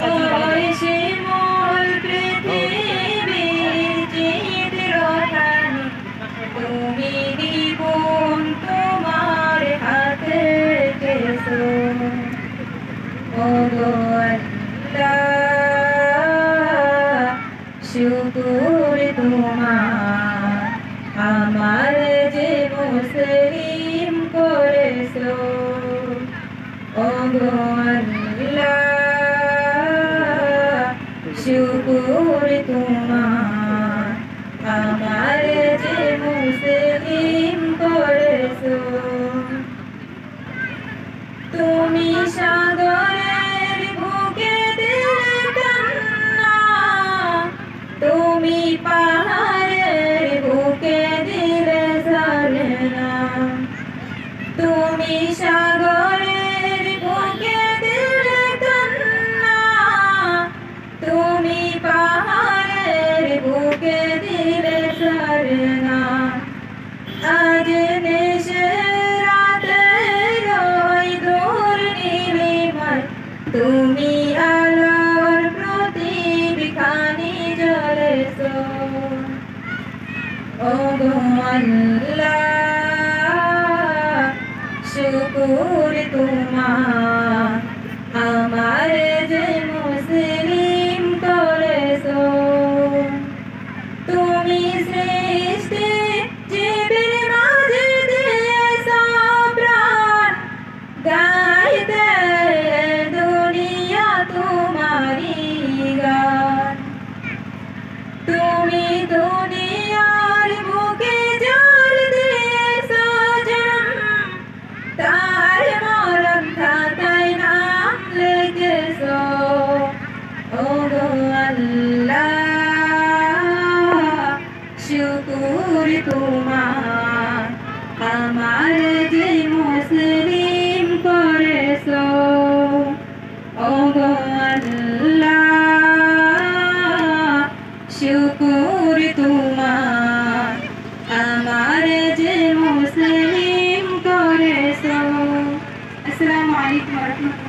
ওই শিমুল পৃথিবীর চিত্রখানি তুমি নিপুণ তোমার হাতে কেসো ওগো আল্লাহ শুকুর তোমার আমার যে মুসলিম করেছো ওগো আল্লাহ শুকুর তোমার আমার যে মুসলিম করেছো তুমি সাগরের বুকে দিলে কান্না তুমি পাহাড়ের বুকে দিলে ঝরনা তুমি সাগরের বুকে দিলে কান্না তুমি পাহাড়ের বুকে দিলে ঝরনা আজ নেশে তুমি আলোর প্রদীপ খানি জ্বলেছো ওগো আল্লাহ শুকুর তোমার আমার যে মুসলিম করেছো তুমি সৃষ্টি জীবের মাঝে দিয়েছো প্রাণ গাইতে তোমারি গান তুমি দুনিয়ার বুকে জল দিয়েছো জন্ম তার মরণ খাতায় নাম লিখেছো ওগো আল্লাহ শুকুর তোমার আমার যে মুসলিম করেছো ওগো আল্লাহ শুকুর তোমার আমার যে মুসলিম করেছো। আসসালামু আলাইকুম ওয়া রাহমাতুল্লাহ।